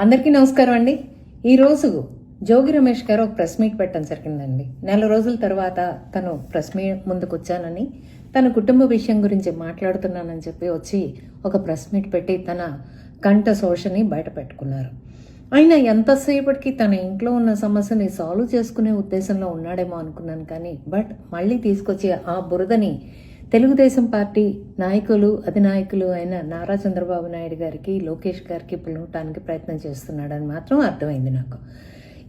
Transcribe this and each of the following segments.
అందరికీ నమస్కారం అండి. ఈరోజు జోగి రమేష్ గారు ఒక ప్రెస్ మీట్ పెట్టడం జరిగిందండి. నెల రోజుల తర్వాత తను ప్రెస్ మీట్ ముందుకు వచ్చానని, తన కుటుంబ విషయం గురించి మాట్లాడుతున్నానని చెప్పి వచ్చి ఒక ప్రెస్ మీట్ పెట్టి తన కంఠ శోషని బయట పెట్టుకున్నారు. ఆయన ఎంతసేపటికి తన ఇంట్లో ఉన్న సమస్యని సాల్వ్ చేసుకునే ఉద్దేశంలో ఉన్నాడేమో అనుకున్నాను, కానీ మళ్ళీ తీసుకొచ్చి ఆ బురదని తెలుగుదేశం పార్టీ నాయకులు అధినాయకులు అయిన నారా చంద్రబాబు నాయుడు గారికి, లోకేష్ గారికి పిలవటానికి ప్రయత్నం చేస్తున్నాడని మాత్రం అర్థమైంది నాకు.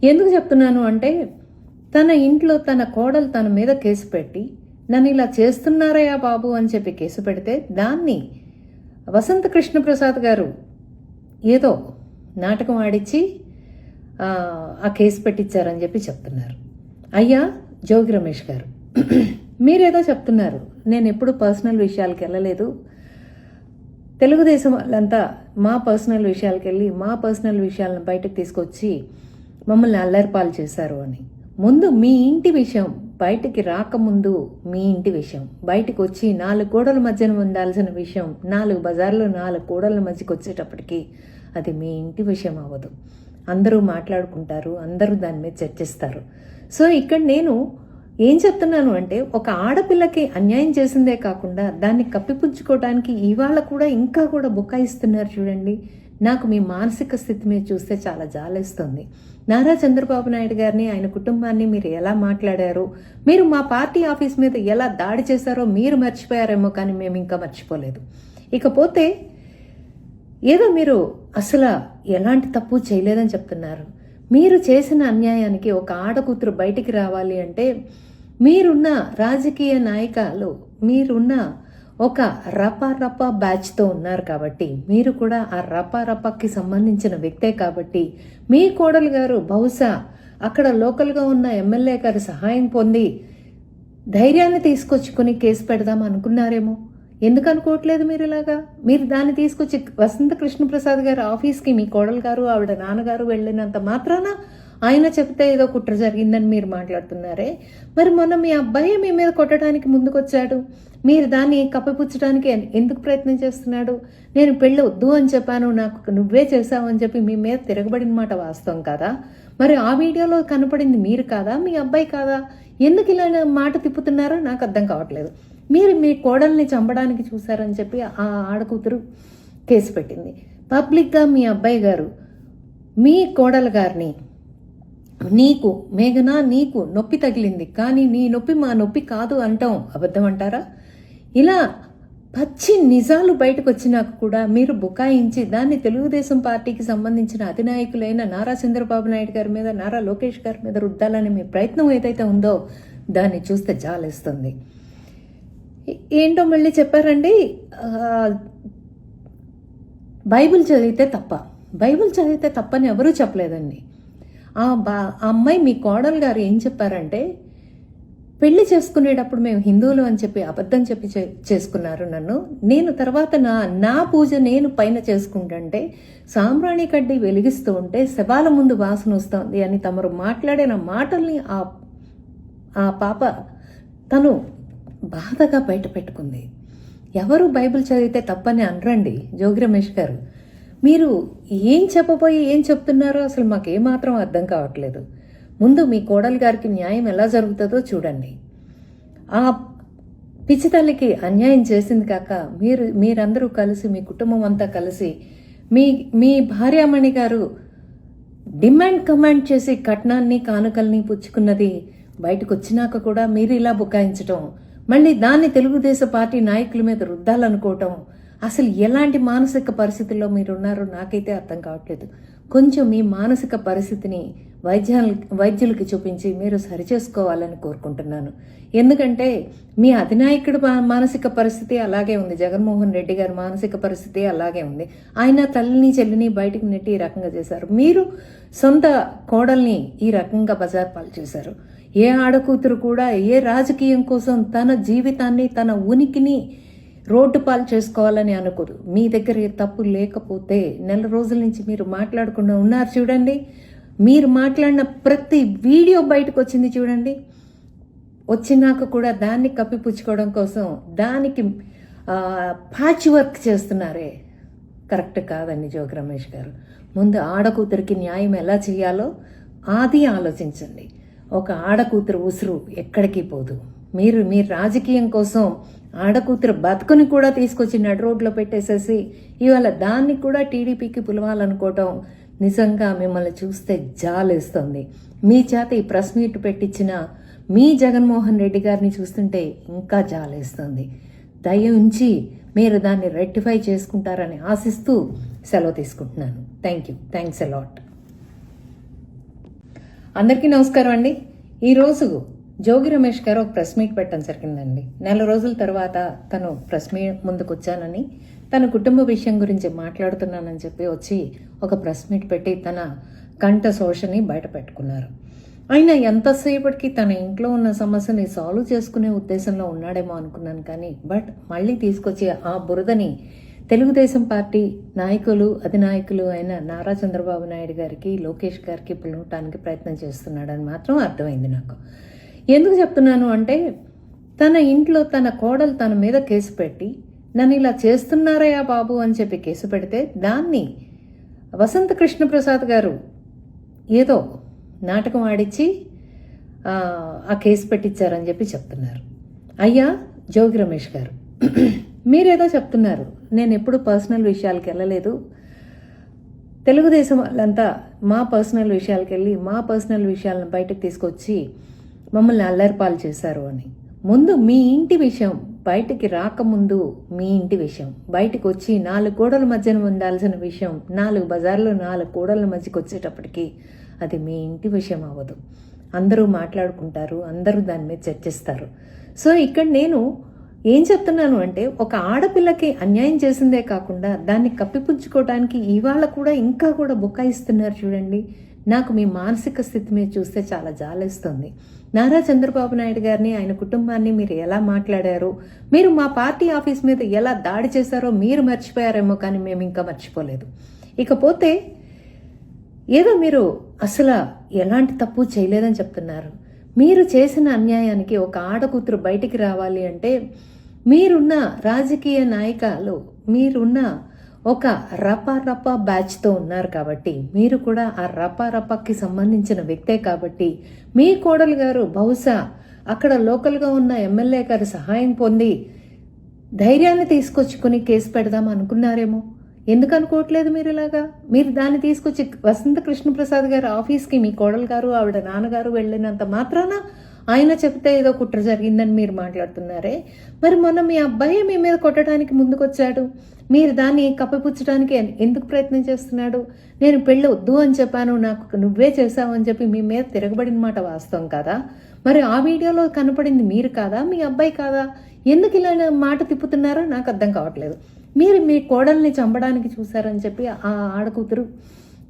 ఎందుకు చెప్తున్నాను అంటే, తన ఇంట్లో తన కోడలు తన మీద కేసు పెట్టి నన్ను ఇలా చేస్తున్నారయ్యా బాబు అని చెప్పి కేసు పెడితే దాన్ని వసంత కృష్ణప్రసాద్ గారు ఏదో నాటకం ఆడిచ్చి ఆ కేసు పెట్టించారని చెప్పి చెప్తున్నారు. అయ్యా జోగి రమేష్ గారు, మీరేదో చెప్తున్నారు. నేను ఎప్పుడు పర్సనల్ విషయాలకు వెళ్ళలేదు. తెలుగుదేశం వాళ్ళంతా మా పర్సనల్ విషయాలకు వెళ్ళి మా పర్సనల్ విషయాలను బయటకు తీసుకొచ్చి మమ్మల్ని అల్లరిపాలు చేశారు అని. ముందు మీ ఇంటి విషయం బయటికి రాకముందు, మీ ఇంటి విషయం బయటకు వచ్చి 4 గోడల మధ్యన ఉండాల్సిన విషయం 4 బజార్లో 4 గోడల మధ్యకి వచ్చేటప్పటికి అది మీ ఇంటి విషయం అవ్వదు. అందరూ మాట్లాడుకుంటారు, అందరూ దాని మీద చర్చిస్తారు. సో ఇక్కడ నేను ఏం చెప్తున్నాను అంటే, ఒక ఆడపిల్లకి అన్యాయం చేసిందే కాకుండా దాన్ని కప్పిపుచ్చుకోవడానికి ఇవాళ కూడా ఇంకా కూడా బుకాయిస్తున్నారు చూడండి. నాకు మీ మానసిక స్థితి మీద చూస్తే చాలా జాలేస్తుంది. నారా చంద్రబాబు నాయుడు గారిని, ఆయన కుటుంబాన్ని మీరు ఎలా మాట్లాడారు, మీరు మా పార్టీ ఆఫీస్ మీద ఎలా దాడి చేశారో మీరు మర్చిపోయారేమో, కానీ మేము ఇంకా మర్చిపోలేదు. ఇకపోతే ఏదో మీరు అసలు ఎలాంటి తప్పు చేయలేదని చెప్తున్నారు. మీరు చేసిన అన్యాయానికి ఒక ఆడకూతురు బయటికి రావాలి అంటే, మీరున్న రాజకీయ నాయకులు, మీరున్న ఒక రపా బ్యాచ్తో ఉన్నారు కాబట్టి, మీరు కూడా ఆ రపాకి సంబంధించిన వ్యక్తే కాబట్టి, మీ కోడలు గారు బహుశా అక్కడ లోకల్గా ఉన్న ఎమ్మెల్యే గారి సహాయం పొంది ధైర్యాన్ని తీసుకొచ్చుకొని కేసు పెడదాం అనుకున్నారేమో. ఎందుకు అనుకోవట్లేదు మీరు ఇలాగా? మీరు దాన్ని తీసుకొచ్చి వసంత కృష్ణప్రసాద్ గారి ఆఫీస్కి మీ కోడలు గారు ఆవిడ నాన్నగారు వెళ్ళినంత మాత్రాన ఆయన చెప్తే ఏదో కుట్ర జరిగిందని మీరు మాట్లాడుతున్నారే. మరి మొన్న మీ అబ్బాయి మీ మీద కొట్టడానికి ముందుకొచ్చాడు, మీరు దాన్ని కప్పిపుచ్చడానికి ఎందుకు ప్రయత్నం చేస్తున్నాడు? నేను పెళ్ళి వద్దు అని చెప్పాను, నాకు నువ్వే చేశావు అని చెప్పి మీ మీద తిరగబడిన మాట వాస్తవం కాదా? మరి ఆ వీడియోలో కనపడింది మీరు కాదా, మీ అబ్బాయి కాదా? ఎందుకు ఇలా మాట తిప్పుతున్నారో నాకు అర్థం కావట్లేదు. మీరు మీ కోడల్ని చంపడానికి చూశారని చెప్పి ఆ ఆడకూతురు కేసు పెట్టింది. పబ్లిక్గా మీ అబ్బాయి గారు మీ కోడలు గారిని, నీకు మేఘనా నీకు నొప్పి తగిలింది కానీ నీ నొప్పి మా నొప్పి కాదు అంటాం అబద్ధం అంటారా? ఇలా పచ్చి నిజాలు బయటకు వచ్చినాక కూడా మీరు బుకాయించి దాన్ని తెలుగుదేశం పార్టీకి సంబంధించిన అధినాయకులైన నారా చంద్రబాబు నాయుడు గారి మీద, నారా లోకేష్ గారి మీద రుద్దాలని మీ ప్రయత్నం ఏదైతే ఉందో దాన్ని చూస్తే జాలేస్తుంది. ఏంటో మళ్ళీ చెప్పారండి, బైబిల్ చదివితే తప్పని ఎవరూ చెప్పలేదండి. ఆ అమ్మాయి మీ కోడలు గారు ఏం చెప్పారంటే, పెళ్లి చేసుకునేటప్పుడు మేము హిందువులు అని చెప్పి అబద్ధం చెప్పి చేసుకున్నారు నన్ను. నేను తర్వాత నా పూజ నేను పైన చేసుకుంటుంటే సాంబ్రాణి కడ్డీ వెలిగిస్తూ ఉంటే శవాల ముందు వాసన వస్తుంది అని తమరు మాట్లాడిన మాటల్ని ఆ పాప తను బాధగా బయట పెట్టుకుంది. ఎవరు బైబిల్ చదివితే తప్పని అనరండి జోగి రమేష్ గారు. మీరు ఏం చెప్పబోయి ఏం చెప్తున్నారో అసలు మాకేమాత్రం అర్థం కావట్లేదు. ముందు మీ కోడలు గారికి న్యాయం ఎలా జరుగుతుందో చూడండి. ఆ పిచ్చితల్లికి అన్యాయం చేసింది కాక మీరందరూ కలిసి, మీ కుటుంబం అంతా కలిసి, మీ భార్యామణి గారు కమాండ్ చేసి కట్నాన్ని కానుకల్ని పుచ్చుకున్నది బయటకు వచ్చినాక కూడా మీరు ఇలా బుకాయించటం, మళ్ళీ దాన్ని తెలుగుదేశం పార్టీ నాయకుల మీద రుద్దాలనుకోవటం, అసలు ఎలాంటి మానసిక పరిస్థితుల్లో మీరున్నారో నాకైతే అర్థం కావట్లేదు. కొంచెం మీ మానసిక పరిస్థితిని వైద్యులకి చూపించి మీరు సరిచేసుకోవాలని కోరుకుంటున్నాను. ఎందుకంటే మీ అధినాయకుడు మానసిక పరిస్థితి అలాగే ఉంది, జగన్మోహన్ రెడ్డి గారి మానసిక పరిస్థితి అలాగే ఉంది. ఆయన తల్లిని చెల్లిని బయటకు నెట్టి ఈ రకంగా చేశారు. మీరు సొంత కోడల్ని ఈ రకంగా బజార్ పాలు చేశారు. ఏ ఆడకూతురు కూడా ఏ రాజకీయం కోసం తన జీవితాన్ని, తన ఉనికిని రోడ్డు పాలు చేసుకోవాలని అనుకోరు. మీ దగ్గర ఏ తప్పు లేకపోతే నెల రోజుల నుంచి మీరు మాట్లాడకుండా ఉన్నారు చూడండి. మీరు మాట్లాడిన ప్రతి వీడియో బయటకు వచ్చింది చూడండి. వచ్చినాక కూడా దాన్ని కప్పిపుచ్చుకోవడం కోసం దానికి ప్యాచ్ వర్క్ చేస్తున్నారే, కరెక్ట్ కాదండి జోగి రమేష్ గారు. ముందు ఆడకూతురికి న్యాయం ఎలా చేయాలో అది ఆలోచించండి. ఒక ఆడకూతురు ఉసురు ఎక్కడికి పోదు. మీరు మీ రాజకీయం కోసం ఆడకూతురు బతుకుని కూడా తీసుకొచ్చి నడు రోడ్లో పెట్టేసేసి ఇవాళ దాన్ని కూడా టీడీపీకి పిలవాలనుకోవటం నిజంగా మిమ్మల్ని చూస్తే జాలేస్తుంది. మీ చేత ఈ ప్రెస్ మీట్ పెట్టించిన మీ జగన్మోహన్ రెడ్డి గారిని చూస్తుంటే ఇంకా జాలేస్తుంది. దయ ఉంచి మీరు దాన్ని రెక్టిఫై చేసుకుంటారని ఆశిస్తూ సెలవు తీసుకుంటున్నాను. Thanks a lot. అందరికీ నమస్కారం అండి. ఈరోజు జోగి రమేష్ గారు ఒక ప్రెస్ మీట్ పెట్టడం జరిగిందండి. 4 రోజుల తర్వాత తను ప్రెస్ మీట్ ముందుకు వచ్చానని, తన కుటుంబ విషయం గురించి మాట్లాడుతున్నానని చెప్పి వచ్చి ఒక ప్రెస్ మీట్ పెట్టి తన కంఠ శోషని బయట పెట్టుకున్నారు. ఆయన ఎంతసేపటికి తన ఇంట్లో ఉన్న సమస్యని సాల్వ్ చేసుకునే ఉద్దేశంలో ఉన్నాడేమో అనుకున్నాను, కానీ మళ్ళీ తీసుకొచ్చి ఆ బురదని తెలుగుదేశం పార్టీ నాయకులు అధినాయకులు అయిన నారా చంద్రబాబు నాయుడు గారికి, లోకేష్ గారికి పిలవటానికి ప్రయత్నం చేస్తున్నాడని మాత్రం అర్థమైంది నాకు. ఎందుకు చెప్తున్నాను అంటే, తన ఇంట్లో తన కోడలు తన మీద కేసు పెట్టి నన్ను ఇలా చేస్తున్నారయ్యా బాబు అని చెప్పి కేసు పెడితే దాన్ని వసంత కృష్ణప్రసాద్ గారు ఏదో నాటకం ఆడిచ్చి ఆ కేసు పెట్టించారని చెప్పి చెప్తున్నారు. అయ్యా జోగి రమేష్ గారు, మీరేదో చెప్తున్నారు. నేను ఎప్పుడు పర్సనల్ విషయాలకు వెళ్ళలేదు. తెలుగుదేశం వాళ్ళంతా మా పర్సనల్ విషయాలకు వెళ్ళి మా పర్సనల్ విషయాలను బయటకు తీసుకొచ్చి మమ్మల్ని అల్లరిపాలు చేశారు అని. ముందు మీ ఇంటి విషయం బయటికి రాకముందు, మీ ఇంటి విషయం బయటకు వచ్చి 4 గోడల మధ్యన ఉండాల్సిన విషయం 4 బజార్లు 4 గోడల మధ్యకి వచ్చేటప్పటికి అది మీ ఇంటి విషయం అవ్వదు. అందరూ మాట్లాడుకుంటారు, అందరూ దాని మీద చర్చిస్తారు. సో ఇక్కడ నేను ఏం చెప్తున్నాను అంటే, ఒక ఆడపిల్లకి అన్యాయం చేసిందే కాకుండా దాన్ని కప్పిపుచ్చుకోవడానికి ఇవాళ కూడా ఇంకా కూడా బుకాయిస్తున్నారు చూడండి. నాకు మీ మానసిక స్థితి మీద చూస్తే చాలా జాలేస్తుంది. నారా చంద్రబాబు నాయుడు గారిని, ఆయన కుటుంబాన్ని మీరు ఎలా మాట్లాడారో, మీరు మా పార్టీ ఆఫీస్ మీద ఎలా దాడి చేశారో మీరు మర్చిపోయారేమో, కానీ మేము ఇంకా మర్చిపోలేదు. ఇకపోతే ఏదో మీరు అసలు ఎలాంటి తప్పు చేయలేదని చెప్తున్నారు. మీరు చేసిన అన్యాయానికి ఒక ఆడకూతురు బయటికి రావాలి అంటే, మీరున్న రాజకీయ నాయకులు, మీరున్న ఒక రపా బ్యాచ్తో ఉన్నారు కాబట్టి, మీరు కూడా ఆ రపాకి సంబంధించిన వ్యక్తే కాబట్టి, మీ కోడలు గారు బహుశా అక్కడ లోకల్గా ఉన్న ఎమ్మెల్యే గారి సహాయం పొంది ధైర్యాన్ని తీసుకొచ్చుకుని కేసు పెడదాం అనుకున్నారేమో. ఎందుకు అనుకోవట్లేదు మీరు ఇలాగా? మీరు దాన్ని తీసుకొచ్చి వసంత కృష్ణప్రసాద్ గారి ఆఫీస్కి మీ కోడలు గారు ఆవిడ నాన్నగారు వెళ్ళినంత మాత్రాన ఆయన చెప్తే ఏదో కుట్ర జరిగిందని మీరు మాట్లాడుతున్నారే. మరి మొన్న మీ అబ్బాయి మీ మీద కొట్టడానికి ముందుకొచ్చాడు, మీరు దాన్ని కప్పిపుచ్చడానికి ఎందుకు ప్రయత్నం చేస్తున్నాడు? నేను పెళ్ళి వద్దు అని చెప్పాను, నాకు నువ్వే చేసావు అని చెప్పి మీ మీద తిరగబడిన మాట వాస్తవం కాదా? మరి ఆ వీడియోలో కనపడింది మీరు కాదా, మీ అబ్బాయి కాదా? ఎందుకు ఇలా మాట తిప్పుతున్నారో నాకు అర్థం కావట్లేదు. మీరు మీ కోడల్ని చంపడానికి చూశారని చెప్పి ఆ ఆడకూతురు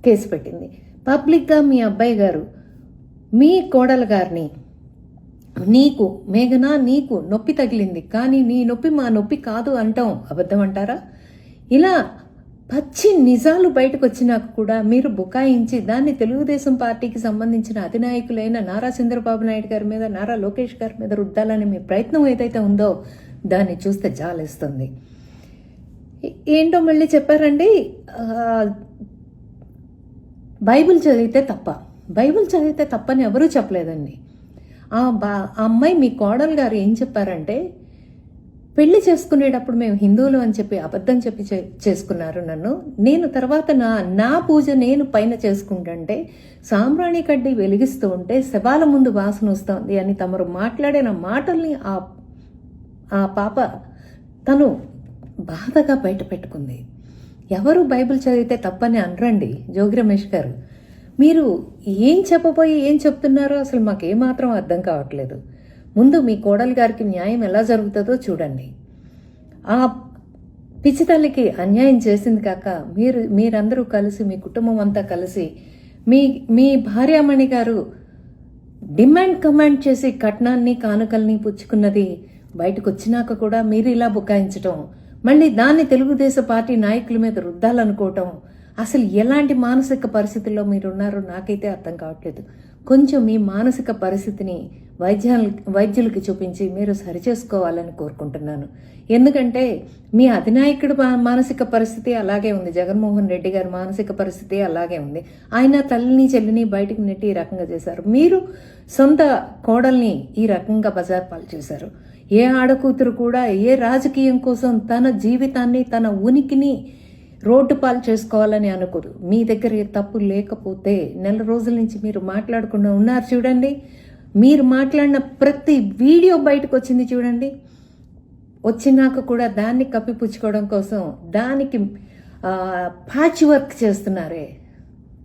కేసు పెట్టింది. పబ్లిక్గా మీ అబ్బాయి గారు మీ కోడలు గారిని, నీకు మేఘనా నీకు నొప్పి తగిలింది కానీ నీ నొప్పి మా నొప్పి కాదు అంటాం అబద్ధం అంటారా? ఇలా పచ్చి నిజాలు బయటకు వచ్చినాక కూడా మీరు బుకాయించి దాన్ని తెలుగుదేశం పార్టీకి సంబంధించిన అధినాయకులైన నారా చంద్రబాబు నాయుడు గారి మీద, నారా లోకేష్ గారి మీద రుద్దాలని మీ ప్రయత్నం ఏదైతే ఉందో దాన్ని చూస్తే జాలేస్తుంది. ఏంటో మళ్ళీ చెప్పారండి, బైబిల్ చదివితే తప్పని ఎవరూ చెప్పలేదండి. ఆ అమ్మాయి మీ కోడలు గారు ఏం చెప్పారంటే, పెళ్లి చేసుకునేటప్పుడు మేము హిందువులు అని చెప్పి అబద్ధం చెప్పి చేసుకున్నారు నన్ను. నేను తర్వాత నా పూజ నేను పైన చేసుకుంటుంటే సాంబ్రాణి కడ్డీ వెలిగిస్తూ ఉంటే శవాల ముందు వాసన వస్తుంది అని తమరు మాట్లాడిన మాటల్ని ఆ పాప తను బాధగా బయట పెట్టుకుంది. ఎవరు బైబిల్ చదివితే తప్పని అనరండి జోగి రమేష్ గారు. మీరు ఏం చెప్పబోయి ఏం చెప్తున్నారో అసలు మాకేమాత్రం అర్థం కావట్లేదు. ముందు మీ కోడలు గారికి న్యాయం ఎలా జరుగుతుందో చూడండి. ఆ పిచ్చితల్లికి అన్యాయం చేసింది కాక మీరందరూ కలిసి, మీ కుటుంబం అంతా కలిసి, మీ భార్యామణి గారు కమాండ్ చేసి కట్నాన్ని కానుకల్ని పుచ్చుకున్నది బయటకు వచ్చినాక కూడా మీరు ఇలా బుకాయించటం, మళ్ళీ దాన్ని తెలుగుదేశం పార్టీ నాయకుల మీద రుద్దాలనుకోవటం, అసలు ఎలాంటి మానసిక పరిస్థితుల్లో మీరున్నారో నాకైతే అర్థం కావట్లేదు. కొంచెం మీ మానసిక పరిస్థితిని వైద్యులకి చూపించి మీరు సరిచేసుకోవాలని కోరుకుంటున్నాను. ఎందుకంటే మీ అధినాయకుడు మానసిక పరిస్థితి అలాగే ఉంది, జగన్మోహన్ రెడ్డి గారి మానసిక పరిస్థితి అలాగే ఉంది. ఆయన తల్లిని చెల్లిని బయటకు నెట్టి ఈ రకంగా చేశారు. మీరు సొంత కోడల్ని ఈ రకంగా బజార్ పాలు చేశారు. ఏ ఆడకూతురు కూడా ఏ రాజకీయం కోసం తన జీవితాన్ని తన ఉనికిని రోడ్డు పాలు చేసుకోవాలని అనుకోరు. మీ దగ్గర ఏ తప్పు లేకపోతే నెల రోజుల నుంచి మీరు మాట్లాడకుండా ఉన్నారు చూడండి. మీరు మాట్లాడిన ప్రతి వీడియో బయటకు వచ్చింది చూడండి. వచ్చినాక కూడా దాన్ని కప్పిపుచ్చుకోవడం కోసం దానికి ప్యాచ్ వర్క్ చేస్తున్నారే,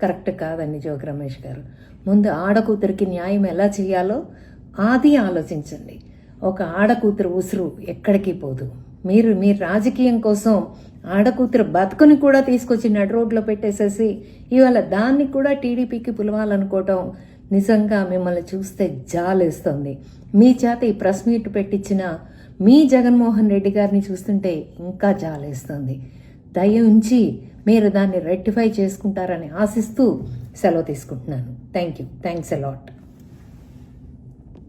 కరెక్ట్ కాదండి జోగి రమేష్ గారు. ముందు ఆడకూతురికి న్యాయం ఎలా చేయాలో అది ఆలోచించండి. ఒక ఆడకూతురు ఉసురు ఎక్కడికి పోదు. మీరు మీ రాజకీయం కోసం ఆడకూతురు బతుకుని కూడా తీసుకొచ్చి నడు రోడ్లో పెట్టేసేసి ఇవాళ దాన్ని కూడా టీడీపీకి పిలవాలనుకోవటం నిజంగా మిమ్మల్ని చూస్తే జాలేస్తుంది. మీ చేత ఈ ప్రెస్ మీట్ పెట్టించిన మీ జగన్మోహన్ రెడ్డి గారిని చూస్తుంటే ఇంకా జాలేస్తుంది. దయ ఉంచి మీరు దాన్ని రెక్టిఫై చేసుకుంటారని ఆశిస్తూ సెలవు తీసుకుంటున్నాను. Thanks a lot.